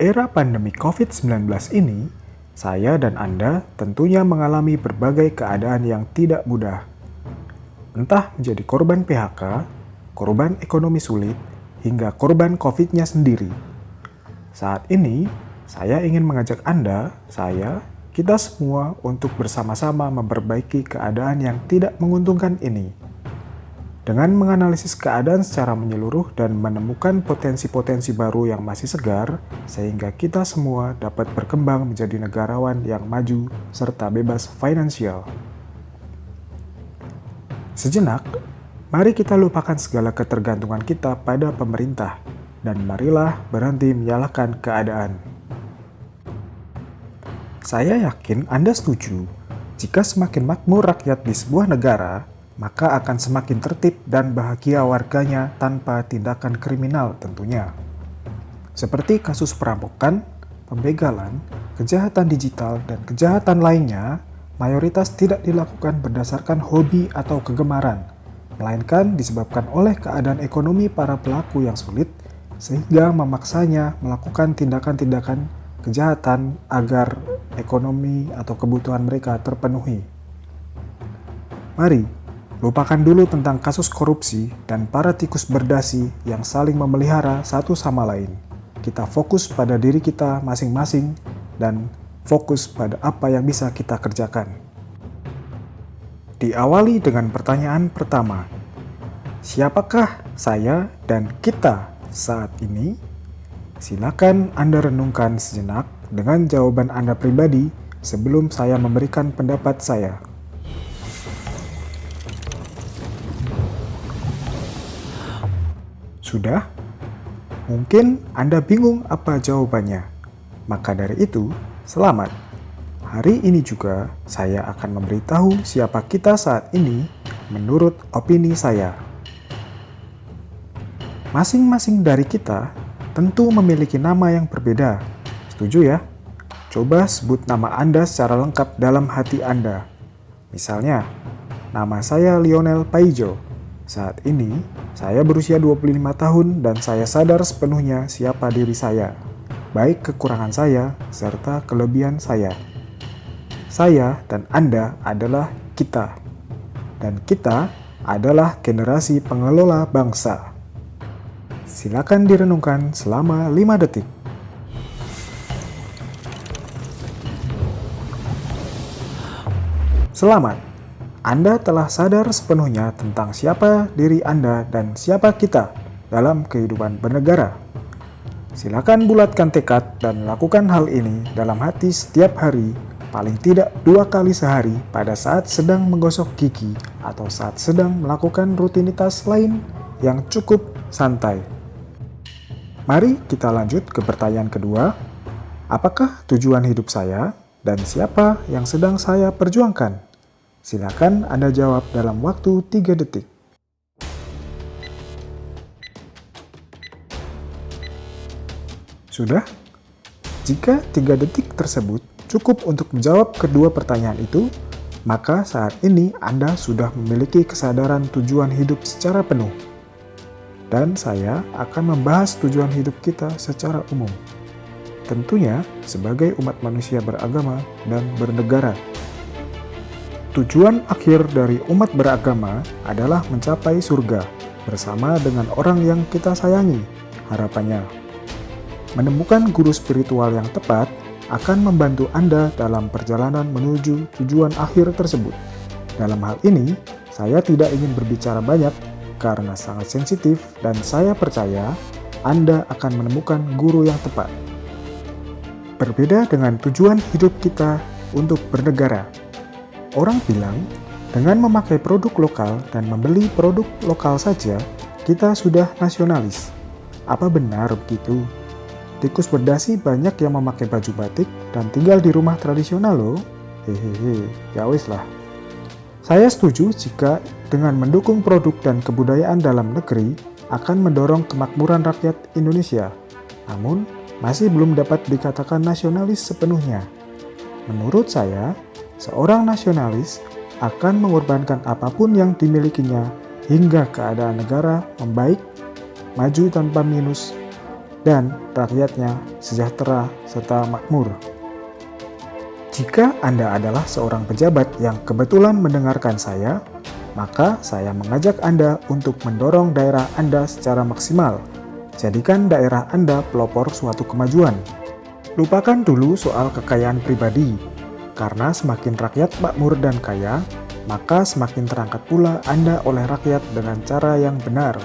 era pandemi COVID-19 ini, saya dan Anda tentunya mengalami berbagai keadaan yang tidak mudah. Entah menjadi korban PHK, korban ekonomi sulit, hingga korban COVID-nya sendiri. Saat ini, saya ingin mengajak Anda, kita semua untuk bersama-sama memperbaiki keadaan yang tidak menguntungkan ini. Dengan menganalisis keadaan secara menyeluruh dan menemukan potensi-potensi baru yang masih segar, sehingga kita semua dapat berkembang menjadi negarawan yang maju serta bebas finansial. Sejenak, mari kita lupakan segala ketergantungan kita pada pemerintah, dan marilah berhenti menyalahkan keadaan. Saya yakin Anda setuju, jika semakin makmur rakyat di sebuah negara, maka akan semakin tertib dan bahagia warganya tanpa tindakan kriminal tentunya. Seperti kasus perampokan, pembegalan, kejahatan digital, dan kejahatan lainnya, mayoritas tidak dilakukan berdasarkan hobi atau kegemaran, melainkan disebabkan oleh keadaan ekonomi para pelaku yang sulit, sehingga memaksanya melakukan tindakan-tindakan kejahatan agar ekonomi atau kebutuhan mereka terpenuhi. Mari, lupakan dulu tentang kasus korupsi dan para tikus berdasi yang saling memelihara satu sama lain. Kita fokus pada diri kita masing-masing dan fokus pada apa yang bisa kita kerjakan. Diawali dengan pertanyaan pertama. Siapakah saya dan kita saat ini? Silakan Anda renungkan sejenak dengan jawaban Anda pribadi sebelum saya memberikan pendapat saya. Sudah? Mungkin Anda bingung apa jawabannya. Maka dari itu, selamat. Hari ini juga saya akan memberitahu siapa kita saat ini menurut opini saya. Masing-masing dari kita tentu memiliki nama yang berbeda. Setuju ya? Coba sebut nama Anda secara lengkap dalam hati Anda. Misalnya, nama saya Lionel Paijo. Saat ini, saya berusia 25 tahun dan saya sadar sepenuhnya siapa diri saya, baik kekurangan saya serta kelebihan saya. Saya dan Anda adalah kita. Dan kita adalah generasi pengelola bangsa. Silakan direnungkan selama 5 detik. Selamat. Anda telah sadar sepenuhnya tentang siapa diri Anda dan siapa kita dalam kehidupan bernegara. Silakan bulatkan tekad dan lakukan hal ini dalam hati setiap hari, paling tidak 2 kali sehari pada saat sedang menggosok gigi atau saat sedang melakukan rutinitas lain yang cukup santai. Mari kita lanjut ke pertanyaan kedua. Apakah tujuan hidup saya dan siapa yang sedang saya perjuangkan? Silakan Anda jawab dalam waktu 3 detik. Sudah? Jika 3 detik tersebut cukup untuk menjawab kedua pertanyaan itu, maka saat ini Anda sudah memiliki kesadaran tujuan hidup secara penuh. Dan saya akan membahas tujuan hidup kita secara umum. Tentunya sebagai umat manusia beragama dan bernegara. Tujuan akhir dari umat beragama adalah mencapai surga bersama dengan orang yang kita sayangi, harapannya. Menemukan guru spiritual yang tepat akan membantu Anda dalam perjalanan menuju tujuan akhir tersebut. Dalam hal ini, saya tidak ingin berbicara banyak karena sangat sensitif dan saya percaya Anda akan menemukan guru yang tepat. Berbeda dengan tujuan hidup kita untuk bernegara. Orang bilang, dengan memakai produk lokal dan membeli produk lokal saja, kita sudah nasionalis. Apa benar begitu? Tikus berdasi banyak yang memakai baju batik dan tinggal di rumah tradisional loh. Hehehe, ya wis lah. Saya setuju jika dengan mendukung produk dan kebudayaan dalam negeri akan mendorong kemakmuran rakyat Indonesia. Namun, masih belum dapat dikatakan nasionalis sepenuhnya. Menurut saya, seorang nasionalis akan mengorbankan apapun yang dimilikinya hingga keadaan negara membaik, maju tanpa minus, dan rakyatnya sejahtera serta makmur. Jika Anda adalah seorang pejabat yang kebetulan mendengarkan saya, maka saya mengajak Anda untuk mendorong daerah Anda secara maksimal. Jadikan daerah Anda pelopor suatu kemajuan. Lupakan dulu soal kekayaan pribadi, karena semakin rakyat makmur dan kaya, maka semakin terangkat pula Anda oleh rakyat dengan cara yang benar.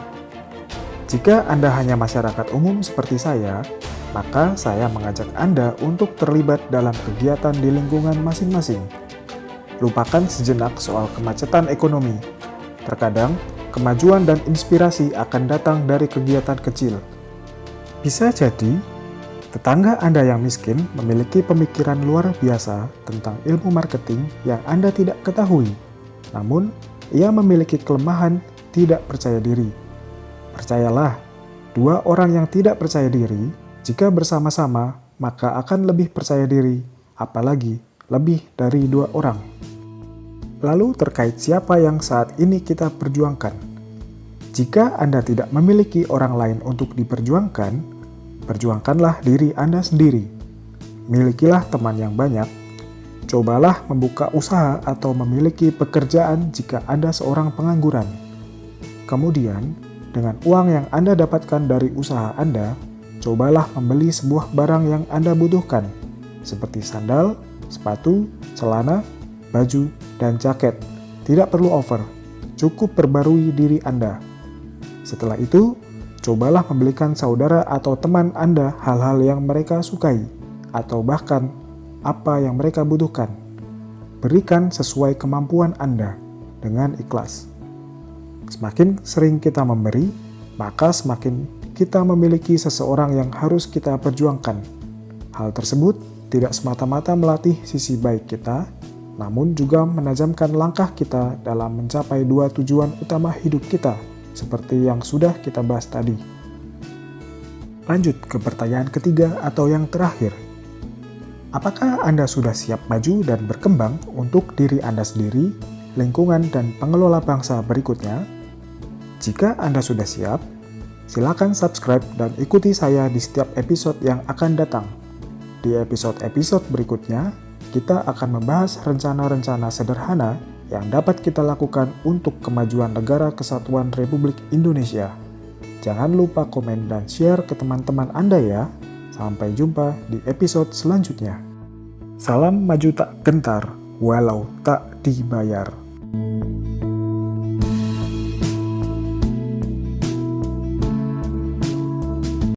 Jika Anda hanya masyarakat umum seperti saya, maka saya mengajak Anda untuk terlibat dalam kegiatan di lingkungan masing-masing. Lupakan sejenak soal kemacetan ekonomi. Terkadang, kemajuan dan inspirasi akan datang dari kegiatan kecil. Bisa jadi, tetangga Anda yang miskin memiliki pemikiran luar biasa tentang ilmu marketing yang Anda tidak ketahui. Namun, ia memiliki kelemahan tidak percaya diri. Percayalah, dua orang yang tidak percaya diri, jika bersama-sama, maka akan lebih percaya diri, apalagi lebih dari dua orang. Lalu terkait siapa yang saat ini kita perjuangkan. Jika Anda tidak memiliki orang lain untuk diperjuangkan, perjuangkanlah diri Anda sendiri. Milikilah teman yang banyak. Cobalah membuka usaha atau memiliki pekerjaan jika Anda seorang pengangguran. Kemudian, dengan uang yang Anda dapatkan dari usaha Anda, cobalah membeli sebuah barang yang Anda butuhkan, seperti sandal, sepatu, celana, baju, dan jaket. Tidak perlu over, cukup perbarui diri Anda. Setelah itu, cobalah membelikan saudara atau teman Anda hal-hal yang mereka sukai, atau bahkan apa yang mereka butuhkan. Berikan sesuai kemampuan Anda dengan ikhlas. Semakin sering kita memberi, maka semakin kita memiliki seseorang yang harus kita perjuangkan. Hal tersebut tidak semata-mata melatih sisi baik kita, namun juga menajamkan langkah kita dalam mencapai dua tujuan utama hidup kita, seperti yang sudah kita bahas tadi. Lanjut ke pertanyaan ketiga atau yang terakhir. Apakah Anda sudah siap maju dan berkembang untuk diri Anda sendiri, lingkungan, dan pengelola bangsa berikutnya? Jika Anda sudah siap, silakan subscribe dan ikuti saya di setiap episode yang akan datang. Di episode-episode berikutnya, kita akan membahas rencana-rencana sederhana yang dapat kita lakukan untuk kemajuan Negara Kesatuan Republik Indonesia. Jangan lupa komen dan share ke teman-teman Anda ya. Sampai jumpa di episode selanjutnya. Salam maju tak gentar, walau tak dibayar.